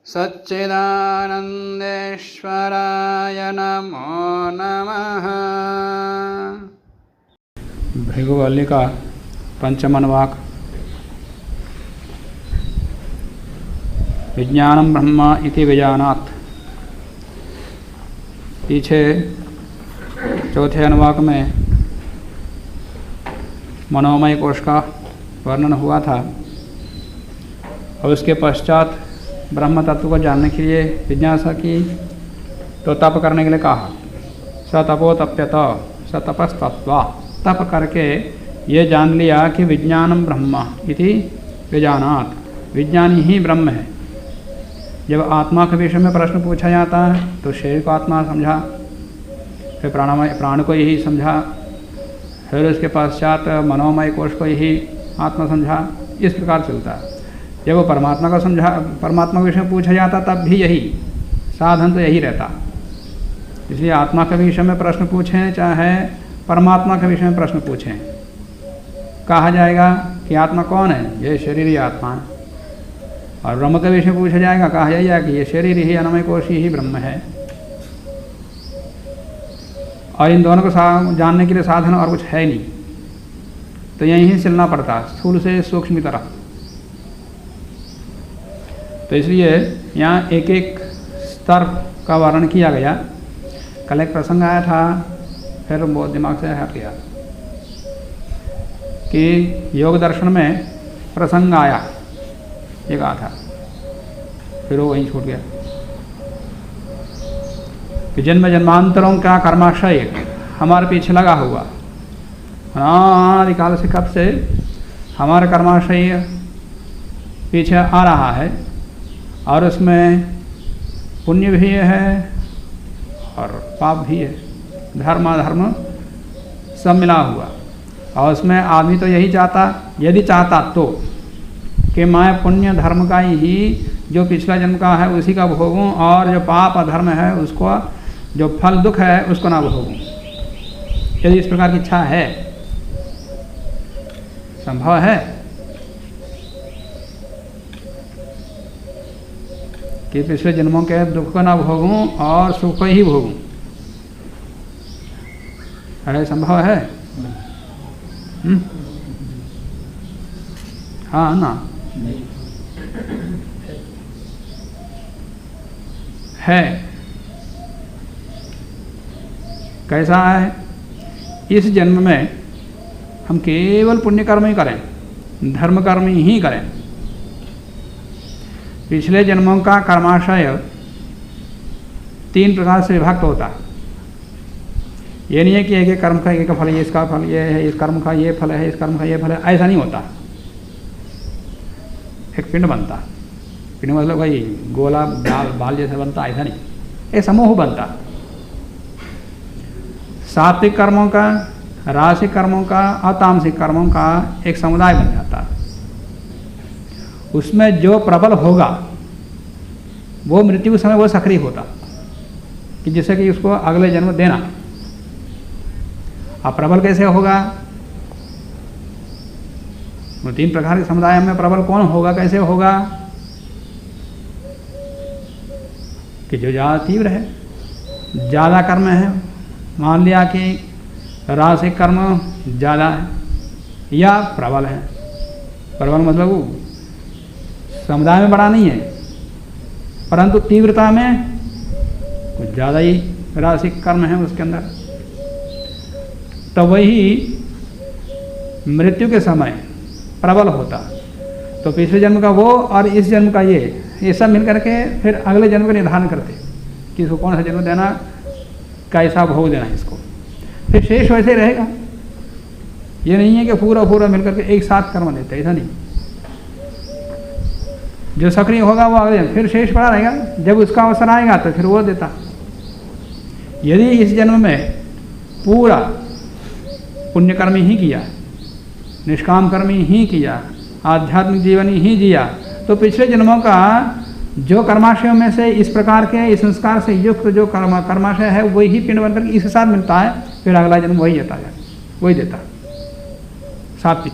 सच्चिदानन्देश्वराय नमो नमः। भृगुवल्ली का पंचमन्वाक। विज्ञानम ब्रह्म इति विजानात्। पीछे चौथे अनुवाक में मनोमय कोश का वर्णन हुआ था और उसके पश्चात ब्रह्म तत्व को जानने के लिए जिज्ञासा की तो तप करने के लिए कहा। स तपो तप्यत स तपस्तत्वा। तप करके ये जान लिया कि विज्ञानम ब्रह्म इति विजानात्, विज्ञान ही ब्रह्म है। जब आत्मा के विषय में प्रश्न पूछा जाता है तो शरीर को आत्मा समझा, फिर प्राण को यही समझा, फिर उसके पश्चात मनोमय कोश को यही आत्मा समझा। इस प्रकार चलता है। जब वो परमात्मा को समझा, परमात्मा के विषय में पूछा जाता तब भी यही साधन तो यही रहता। इसलिए आत्मा के विषय में प्रश्न पूछें चाहे परमात्मा के विषय में प्रश्न पूछें, कहा जाएगा कि आत्मा कौन है? ये शरीर ही आत्मा है। और ब्रह्म के विषय में पूछा जाएगा, कहा जाएगा कि ये शरीर ही अनमय कोश ही ब्रह्म है। और इन दोनों को जानने के लिए साधन और कुछ है नहीं, तो यहीं चलना पड़ता, स्थूल से सूक्ष्म की तरफ। तो इसलिए यहाँ एक एक स्तर का वर्णन किया गया। कल एक प्रसंग आया था, फिर बहुत दिमाग से हट गया कि योग दर्शन में प्रसंग आया, ये कहा था, फिर वो वहीं छूट गया कि जन्म जन्मांतरों का कर्माशय हमारे पीछे लगा हुआ। अनादिकाल से कब से हमारा कर्माशय पीछे आ रहा है और उसमें पुण्य भी है और पाप भी है, धर्म अधर्म सब मिला हुआ। और उसमें आदमी तो यही चाहता, यदि चाहता तो, कि मैं पुण्य धर्म का ही जो पिछला जन्म का है उसी का भोगूं और जो पाप अधर्म है उसको, जो फल दुख है उसको ना भोगूं। यदि इस प्रकार की इच्छा है, संभव है कि पिछले जन्मों के दुख को ना भोगूं और सुख को ही भोगूं, है संभव है? हाँ ना, है। कैसा है? इस जन्म में हम केवल पुण्य कर्म ही करें, धर्म कर्म ही करें। पिछले जन्मों का कर्माशय 3 प्रकार से विभक्त होता है। ये नहीं है कि एक कर्म का एक फल, ये इसका फल ये है, इस कर्म का ये फल है, इस कर्म का ये फल है, ऐसा नहीं होता। एक पिंड बनता, पिंड मतलब भाई गोला बाल जैसा बनता, ऐसा नहीं, एक समूह बनता। सात्विक कर्मों का, राजसिक कर्मों का और तामसिक कर्मों का एक समुदाय बन जाता। उसमें जो प्रबल होगा वो मृत्यु के समय वो सक्रिय होता, कि जिससे कि उसको अगले जन्म देना। अब प्रबल कैसे होगा? 3 प्रकार के समुदाय में प्रबल कौन होगा, कैसे होगा? कि जो ज़्यादा तीव्र है, ज़्यादा कर्म है। मान लिया कि राजसिक कर्म ज़्यादा है या प्रबल है। प्रबल मतलब वो समुदाय में बड़ा नहीं है, परंतु तीव्रता में कुछ ज़्यादा ही राजसिक कर्म है उसके अंदर। तो वही मृत्यु के समय प्रबल होता। तो पिछले जन्म का वो और इस जन्म का ये सब मिलकर के फिर अगले जन्म का निर्धारण करते कि इसको कौन सा जन्म देना, कैसा भोग देना इसको। फिर शेष वैसे रहेगा। ये नहीं है कि पूरा मिलकर के एक साथ कर्म देते, ऐसा नहीं। जो सक्रिय होगा वो अगले फिर शेष पड़ा रहेगा, जब उसका अवसर आएगा तो फिर वो देता। यदि इस जन्म में पूरा पुण्यकर्म ही किया, निष्काम कर्म ही किया, आध्यात्मिक जीवन ही जिया, तो पिछले जन्मों का जो कर्माशयों में से इस प्रकार के इस संस्कार से युक्त जो कर्माशय है वही पिंड बनकर इसके साथ मिलता है। फिर अगला जन्म वही देता है, वही देता सात्विक।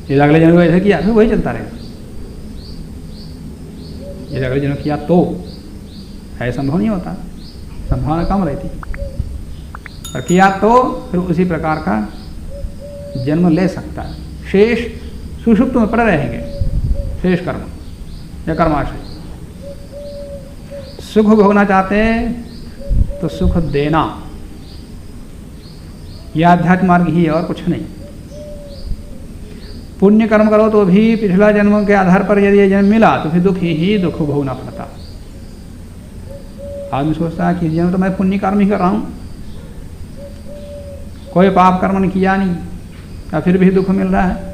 यदि अगले जन्म को ऐसे किया फिर वही चलता रहेगा। यदि अगले जन्म किया तो ऐसा संभव नहीं होता, संभावना कम रहती। और किया तो फिर उसी प्रकार का जन्म ले सकता है। शेष सुषुप्त में पड़े रहेंगे, शेष कर्म या कर्माशय। सुख भोगना चाहते हैं तो सुख देना, यह आध्यात्म मार्ग ही है और कुछ नहीं। पुण्य कर्म करो तो भी पिछला जन्म के आधार पर यदि ये जन्म मिला तो फिर दुख ही दुख भोगना पड़ता। आदमी सोचता है कि इस जन्म तो मैं पुण्य कर्म ही कर रहा हूँ, कोई पाप कर्म नहीं किया नहीं, या फिर भी दुख मिल रहा है।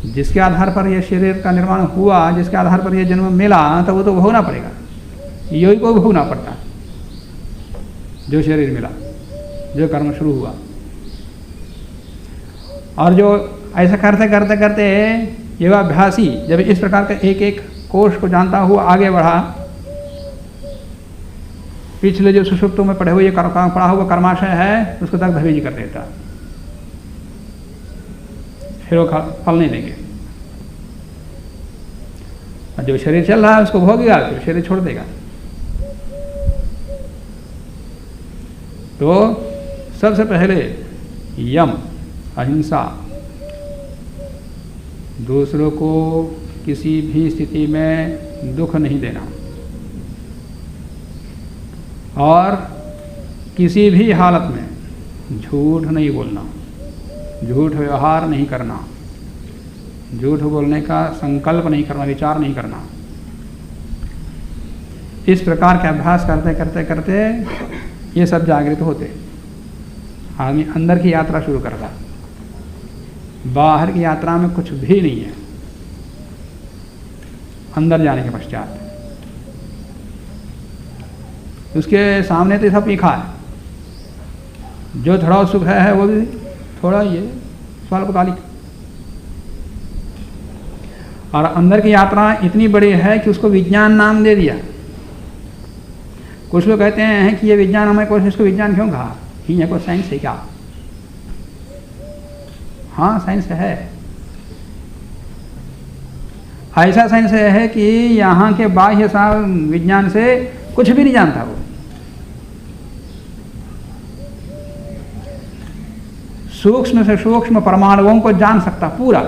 जिसके आधार पर यह शरीर का निर्माण हुआ, जिसके आधार पर यह जन्म मिला, तो वो तो भोगना पड़ेगा, यही को भोगना पड़ता जो शरीर मिला, जो कर्म शुरू हुआ। और जो ऐसा करते करते करते योगाभ्यासी जब इस प्रकार का एक एक कोष को जानता हुआ आगे बढ़ा, पिछले जो सुषुप्तों में पढ़े हुए पड़ा हुआ कर्माशय है उसको तक भवेजी कर देता, फिर वो फल नहीं देंगे। और जो शरीर चल रहा है उसको भोगेगा, फिर शरीर छोड़ देगा। तो सबसे पहले यम, अहिंसा, दूसरों को किसी भी स्थिति में दुख नहीं देना और किसी भी हालत में झूठ नहीं बोलना, झूठ व्यवहार नहीं करना, झूठ बोलने का संकल्प नहीं करना, विचार नहीं करना। इस प्रकार के अभ्यास करते करते करते ये सब जागृत होते। आदमी अंदर की यात्रा शुरू करता, बाहर की यात्रा में कुछ भी नहीं है। अंदर जाने के पश्चात उसके सामने तो सब लिखा है, जो थोड़ा सुख है वो भी थोड़ा ही है, स्वल्पकालिक। और अंदर की यात्रा इतनी बड़ी है कि उसको विज्ञान नाम दे दिया। कुछ लोग कहते हैं कि ये विज्ञान हमें, कोई इसको विज्ञान क्यों कहा, ये कोई साइंस है क्या? हाँ, साइंस है। ऐसा साइंस है कि यहाँ के बाह्य विज्ञान से कुछ भी नहीं जानता वो। सूक्ष्म से सूक्ष्म परमाणुओं को जान सकता पूरा।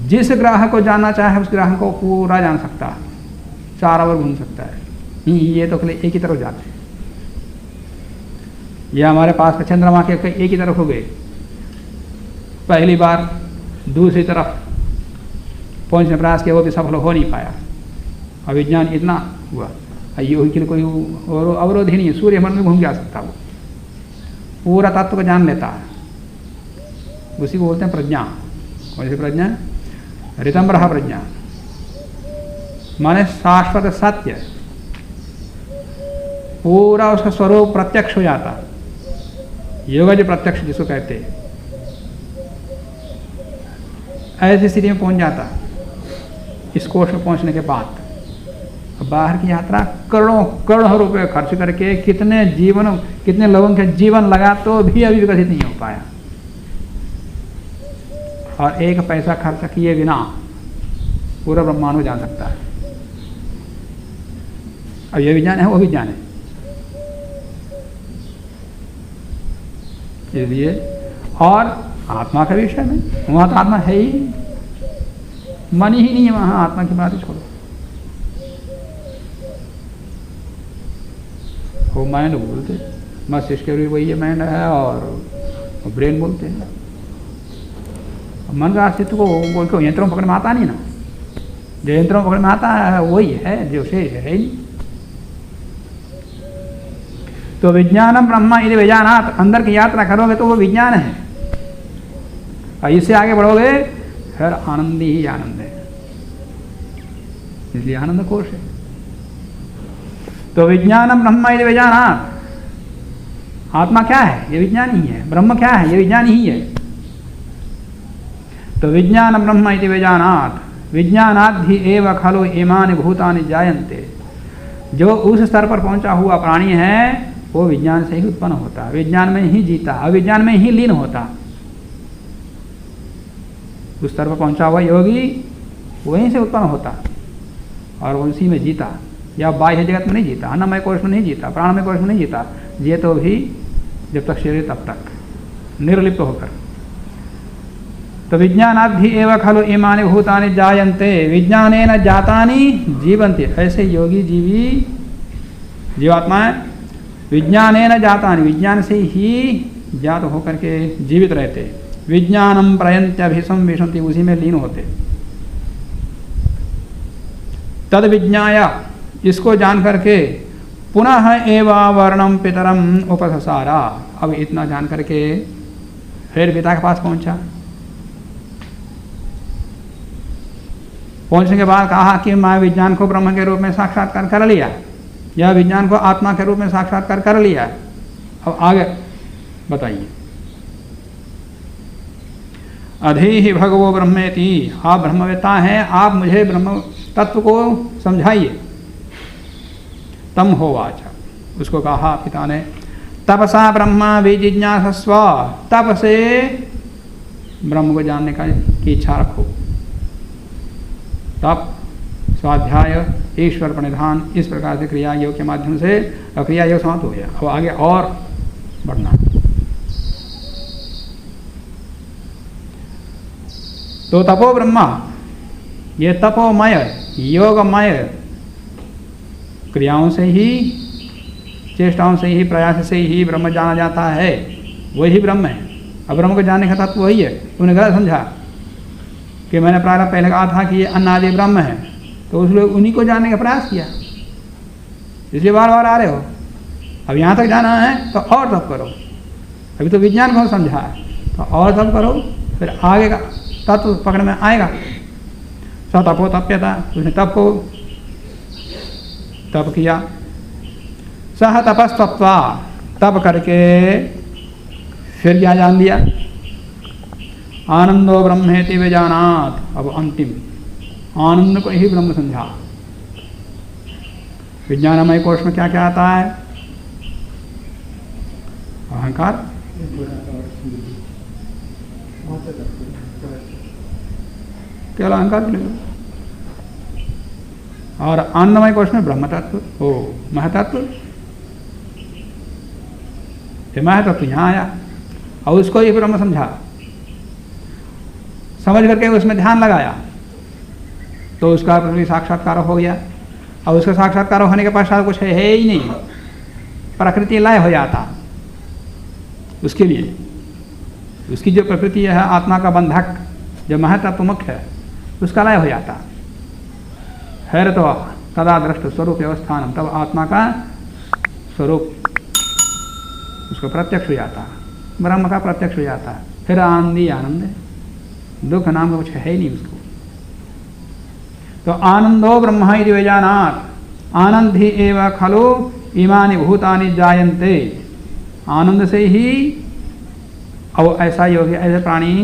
जिस ग्रह को जानना चाहे उस ग्रह को पूरा जान सकता है, चारों ओर घूम सकता है। ये तो केवल एक ही तरफ जाते हैं। ये हमारे पास चंद्रमा के एक ही तरफ हो गए, पहली बार दूसरी तरफ पहुंचने प्रयास किया, वो भी सफल हो नहीं पाया। और विज्ञान इतना हुआ, ये कोई अवरोध ही नहीं है, सूर्य मंडल में घूम जा सकता, वो पूरा तत्व को जान लेता है। उसी को बोलते हैं प्रज्ञा। कौन सी प्रज्ञा? ऋतंबरा प्रज्ञा, माने शाश्वत सत्य, पूरा उसका स्वरूप प्रत्यक्ष हो जाता। योगज प्रत्यक्ष जिसको कहते हैं, ऐसी स्थिति में पहुंच जाता इस कोष में पहुंचने के बाद। बाहर की यात्रा करोड़ों रुपए खर्च करके कितने लोगों के जीवन लगा तो भी अभी विकसित नहीं हो पाया। और एक पैसा खर्च किए बिना पूरा ब्रह्मांड को जान सकता है। अब ये विज्ञान है, वो विज्ञान है। इसलिए और आत्मा के विषय में, वहां तो आत्मा है ही, मन ही नहीं है वहां, आत्मा की बात ही छोड़ो। वो माइंड बोलते, मस्तिष्क के भी वही माइंड है और ब्रेन बोलते हैं। मन का अस्तित्व को यंत्रों पकड़ में आता नहीं ना, जो यंत्रों पकड़ में आता है वही है, जो शेष है ही। तो विज्ञानम ब्रह्म यदि विजानात, अंदर की यात्रा करोगे तो वो विज्ञान है, और इससे आगे बढ़ोगे फिर आनंद ही आनंद है। इसलिए आनंद कोश है। तो विज्ञानम ब्रह्म यदि विजानात, आत्मा क्या है? ये विज्ञान ही है। ब्रह्म क्या है? ये विज्ञान ही है। तो विज्ञानम ब्रह्म यदि विजानात, विज्ञानाद्धि एव खलु इमानि भूतानि जायन्ते। जो उस स्तर पर पहुंचा हुआ प्राणी है वो विज्ञान से ही उत्पन्न होता है, विज्ञान में ही जीता, अविज्ञान में ही लीन होता। उस स्तर पर पहुंचा हुआ योगी वहीं से उत्पन्न होता और उसी में जीता, या बाह्य जगत में नहीं जीता, अन्नमय कोश में नहीं जीता, प्राणमय कोश में नहीं जीता, ये तो भी जब तक शरीर तब तक निर्लिप्त होकर। तो विज्ञानाद्धि एव खलु इमानि भूतानि जायन्ते विज्ञानेन जातानि जीवन्ति। ऐसे योगी जीवी जीवात्माएं विज्ञानेन जातानि, विज्ञान से ही जात होकर के जीवित रहते, विज्ञानम प्रयन्त्यभिसंविशन्ति, उसी में लीन होते। तद विज्ञाय, इसको जान करके पुनः एवा वर्णम पितरम उपससारा, अब इतना जान करके फिर पिता के पास पहुंचा। पहुंचने के बाद कहा कि मैं विज्ञान को ब्रह्म के रूप में साक्षात्कार कर लिया, या विज्ञान को आत्मा के रूप में साक्षात्कार कर लिया। अब आगे बताइए। अधीहि भगवो ब्रह्मेति, आप ब्रह्मवेत्ता हैं, आप मुझे ब्रह्म तत्व को समझाइए। तम होवाच, उसको कहा पिता ने, तपसा ब्रह्मा विजिज्ञासस्व, तप से ब्रह्म को जानने की इच्छा रखो। तप, स्वाध्याय, ईश्वर प्रणिधान, इस प्रकार से क्रिया योग के माध्यम से क्रिया योग समाप्त हो गया। अब आगे और बढ़ना। तो तपो ब्रह्मा, ये तपोमय योगमय क्रियाओं से ही, चेष्टाओं से ही, प्रयास से ही ब्रह्म जाना जाता है, वही ब्रह्म है। अब ब्रह्म को जानने का तत्व वही है। तुमने गलत समझा कि मैंने प्रारंभ पहले कहा था कि ये अन्नादि ब्रह्म है, तो उसने उन्हीं को जानने का प्रयास किया, इसलिए बार बार आ रहे हो। अब यहाँ तक जाना है तो और तप करो, अभी तो विज्ञान को समझा है तो और तप करो, फिर आगे का तत्व पकड़ में आएगा। स तपो तप्यता, उसने तप को तप किया। सह तपस्तप्वा, तप करके फिर क्या जान लिया? आनंदो ब्रह्मेति विजानात, अब अंतिम आनंद को ही ब्रह्म समझा। विज्ञानमय कोश में क्या क्या आता है? अहंकार, केवल अहंकार के लिए, और अन्नमय कोश में ब्रह्म तत्व, ओ महतत्व, महतत्व यहाँ आया और उसको ही ब्रह्म समझा। समझ करके उसमें ध्यान लगाया तो उसका साक्षात्कार हो गया। और उसका साक्षात्कार होने के पश्चात कुछ है ही नहीं, प्रकृति लय हो जाता उसके लिए। उसकी जो प्रकृति है आत्मा का बंधक, जो महतत्व मुख्य है, उसका लय हो जाता है। तो तदा दृष्ट स्वरूप अवस्थान, तब आत्मा का स्वरूप उसको प्रत्यक्ष हो जाता, ब्रह्म का प्रत्यक्ष हो जाता है। फिर आनंदी आनंद है, दुख नाम का कुछ है ही नहीं उसको। तो आनंदो ब्रह्म इति विजानात्, आनंद ही एव खलु इमानि भूतानि जायन्ते, आनंद से ही, और ऐसा योगी, ऐसे प्राणी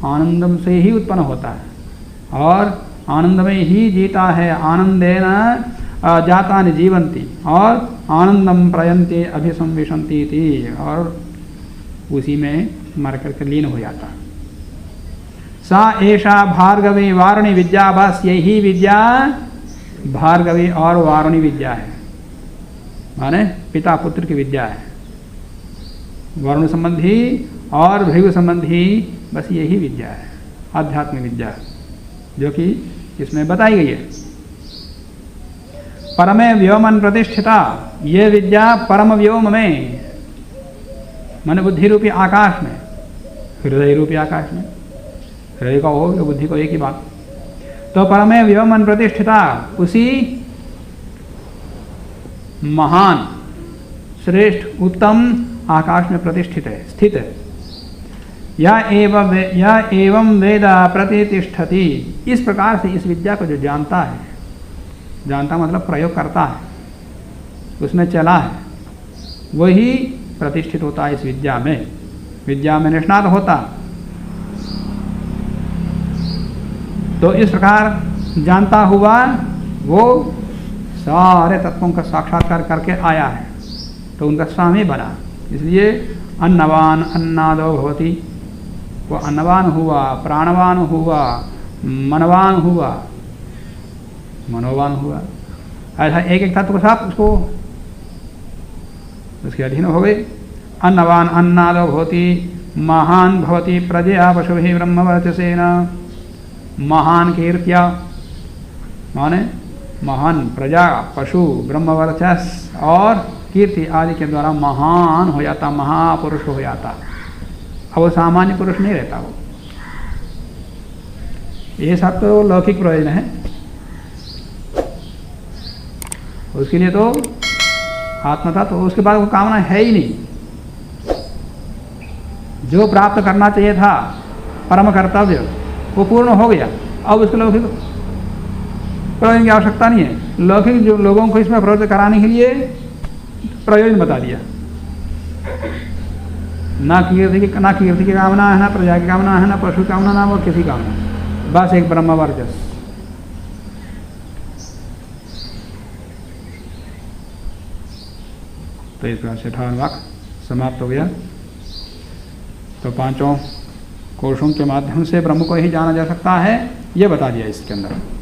आनंदम से ही उत्पन्न होता है और आनंद में ही जीता है। आनंदेन जातानि जीवन्ति और आनंदम प्रयन्ते अभिसंविशन्ति इति, और उसी में मर करके लीन हो जाता। सा एषा भार्गवी वारुणी विद्या, बस यही विद्या भार्गवी और वारुणी विद्या है, माने पिता पुत्र की विद्या है। वरुण संबंधी और भृगु संबंधी बस यही विद्या है, आध्यात्मिक विद्या, जो कि इसमें बताई गई है। परमे व्योमन प्रतिष्ठिता, ये विद्या परम व्योम में, माने बुद्धि रूपी आकाश में, हृदय रूपी आकाश में, हृदय का हो या बुद्धि को एक ही बात। तो परमे व्योमन प्रतिष्ठिता, उसी महान श्रेष्ठ उत्तम आकाश में प्रतिष्ठित है, स्थित है। या एवं वेद प्रतिष्ठति, इस प्रकार से इस विद्या को जो जानता है, जानता मतलब प्रयोग करता है, उसमें चला है, वही प्रतिष्ठित होता है इस विद्या में, विद्या में निष्णात होता। तो इस प्रकार जानता हुआ वो सारे तत्वों का साक्षात्कार करके आया है, तो उनका स्वामी बना। इसलिए अन्नवान अन्नादो भवति, वो अन्नवान हुआ, प्राणवान हुआ, मनवान हुआ, मनोवान हुआ। ऐसा एक एक तत्व के साथ उसको उसके अधीन हो गए। अन्नवान अन्नादो भवति महान भवति प्रजया पशुभिः ब्रह्मवर्चसेन। महान कीर्त्या माने महान प्रजा पशु ब्रह्मवर्चस और कीर्ति आदि के द्वारा महान हो जाता, महापुरुष हो जाता। अब वो सामान्य पुरुष नहीं रहता वो। ये सब तो लौकिक प्रयोजन है, उसके लिए तो आत्मता तो उसके बाद वो कामना है ही नहीं। जो प्राप्त करना चाहिए था परम कर्तव्य वो पूर्ण हो गया, अब उसके लौकिक प्रयोजन की आवश्यकता नहीं है। लौकिक जो लोगों को इसमें प्रवृत्त कराने के लिए प्रयोजन बता दिया। ना कीर्ति की कामना है, ना प्रजा की कामना है, ना पशु कामना, ना वो किसी कामना, बस एक ब्रह्मवर्चस। तो इस प्रकार से 58वां वाक्य समाप्त हो गया। तो पांचों कोशों के माध्यम से ब्रह्म को ही जाना जा सकता है, ये बता दिया इसके अंदर।